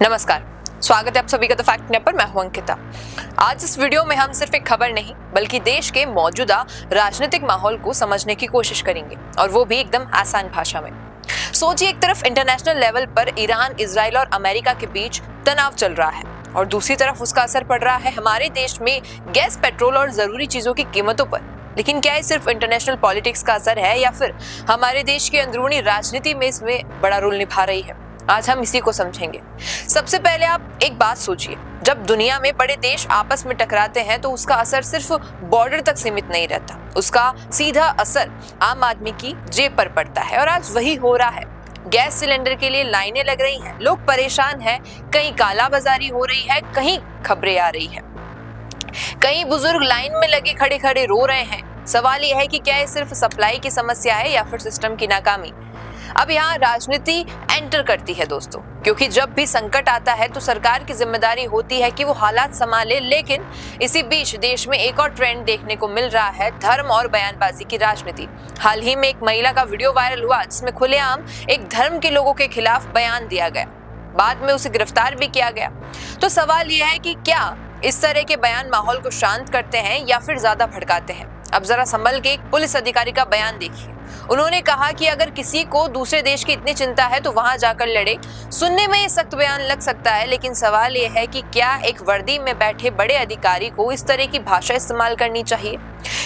नमस्कार, स्वागत है आप सभी का द फैक्ट नैप पर। मैं हूं अंकिता। आज इस वीडियो में हम सिर्फ एक खबर नहीं बल्कि देश के मौजूदा राजनीतिक माहौल को समझने की कोशिश करेंगे, और वो भी एकदम आसान भाषा में। सोचिए, एक तरफ इंटरनेशनल लेवल पर ईरान, इजराइल और अमेरिका के बीच तनाव चल रहा है और दूसरी तरफ उसका असर पड़ रहा है हमारे देश में गैस, पेट्रोल और जरूरी चीजों की कीमतों पर। लेकिन क्या ये सिर्फ इंटरनेशनल पॉलिटिक्स का असर है या फिर हमारे देश की अंदरूनी राजनीति में इसमें बड़ा रोल निभा रही है? आज हम इसी को समझेंगे। सबसे पहले आप एक बात सोचिए, जब दुनिया में बड़े देश आपस में टकराते हैं तो उसका असर सिर्फ बॉर्डर तक सीमित नहीं रहता, उसका सीधा असर आम आदमी की जेब पर पड़ता है। और आज वही हो रहा है। गैस सिलेंडर के लिए लाइनें लग रही हैं, लोग परेशान हैं, कहीं कालाबाजारी हो रही है, कहीं खबरें आ रही हैं, कई बुजुर्ग लाइन में लगे खड़े खड़े रो रहे हैं। सवाल यह है कि क्या ये सिर्फ सप्लाई की समस्या है या फिर सिस्टम की नाकामी? अब यहाँ राजनीति एंटर करती है दोस्तों, क्योंकि जब भी संकट आता है तो सरकार की जिम्मेदारी होती है कि वो हालात संभाले। लेकिन इसी बीच देश में एक और ट्रेंड देखने को मिल रहा है, धर्म और बयानबाजी की राजनीति। हाल ही में एक महिला का वीडियो वायरल हुआ जिसमें खुलेआम एक धर्म के लोगों के खिलाफ बयान दिया गया, बाद में उसे गिरफ्तार भी किया गया। तो सवाल यह है कि क्या इस तरह के बयान माहौल को शांत करते हैं या फिर ज्यादा भड़काते हैं? अब जरा संभल के एक पुलिस अधिकारी का बयान देखिए। उन्होंने कहा कि अगर किसी को दूसरे देश की इतनी चिंता है तो वहां जाकर लड़े। सुनने में ये सख्त बयान लग सकता है, लेकिन सवाल यह है कि क्या एक वर्दी में बैठे बड़े अधिकारी को इस तरह की भाषा इस्तेमाल करनी चाहिए?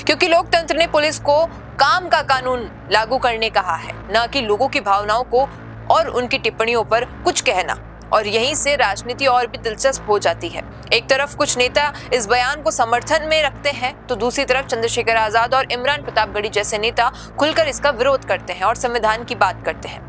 क्योंकि लोकतंत्र ने पुलिस को काम का कानून लागू करने कहा है, न कि लोगों की भावनाओं को और उनकी टिप्पणियों पर कुछ कहना। और यहीं से राजनीति और भी दिलचस्प हो जाती है। एक तरफ कुछ नेता इस बयान को समर्थन में रखते हैं तो दूसरी तरफ चंद्रशेखर आजाद और इमरान प्रतापगढ़ी जैसे नेता खुलकर इसका विरोध करते हैं और संविधान की बात करते हैं।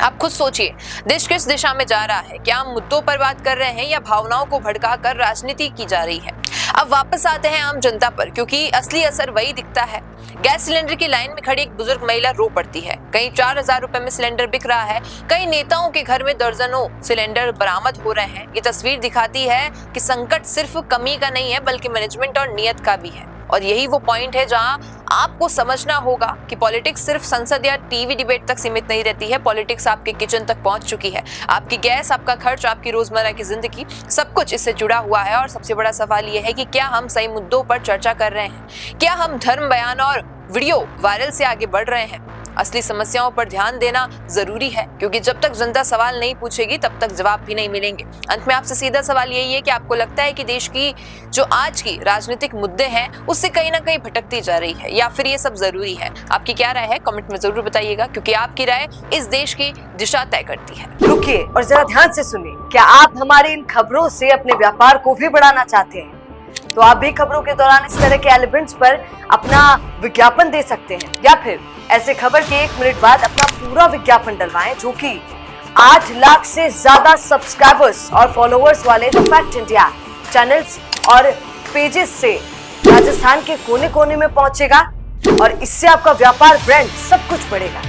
आप खुद सोचिए, देश किस दिशा में जा रहा है? क्या हम मुद्दों पर बात कर रहे हैं या भावनाओं को भड़काकर राजनीति की जा रही है? अब वापस आते हैं आम जनता पर, क्योंकि असली असर वही दिखता है। गैस सिलेंडर की लाइन में खड़ी एक बुजुर्ग महिला रो पड़ती है। कहीं 4,000 रुपए में सिलेंडर बिक रहा है, कई नेताओं के घर में दर्जनों सिलेंडर बरामद हो रहे हैं। ये तस्वीर दिखाती है कि संकट सिर्फ कमी का नहीं है बल्कि मैनेजमेंट और नियत का भी है। और यही वो पॉइंट है जहां आपको समझना होगा कि पॉलिटिक्स सिर्फ संसद या टीवी डिबेट तक सीमित नहीं रहती है। पॉलिटिक्स आपके किचन तक पहुंच चुकी है। आपकी गैस, आपका खर्च, आपकी रोजमर्रा की जिंदगी, सब कुछ इससे जुड़ा हुआ है। और सबसे बड़ा सवाल यह है कि क्या हम सही मुद्दों पर चर्चा कर रहे हैं? क्या हम धर्म, बयान और वीडियो वायरल से आगे बढ़ रहे हैं? असली समस्याओं पर ध्यान देना जरूरी है, क्योंकि जब तक जनता सवाल नहीं पूछेगी तब तक जवाब भी नहीं मिलेंगे। अंत में आपसे सीधा सवाल यही है कि आपको लगता है कि देश की जो आज की राजनीतिक मुद्दे हैं उससे कहीं ना कहीं भटकती जा रही है, या फिर ये सब जरूरी है? आपकी क्या राय है? कमेंट में जरूर बताइएगा, क्योंकि आपकी राय इस देश की दिशा तय करती है। रुकिए और जरा ध्यान से सुनिए। क्या आप हमारी इन खबरों से अपने व्यापार को भी बढ़ाना चाहते हैं? तो आप भी खबरों के दौरान इस तरह के एलिमेंट्स पर अपना विज्ञापन दे सकते हैं, या फिर ऐसे खबर के 1 मिनट बाद अपना पूरा विज्ञापन डलवाएं, जो कि 8 लाख से ज्यादा सब्सक्राइबर्स और फॉलोअर्स वाले द फैक्ट इंडिया चैनल्स और पेजेस से राजस्थान के कोने कोने में पहुंचेगा। और इससे आपका व्यापार, ब्रांड, सब कुछ बढ़ेगा।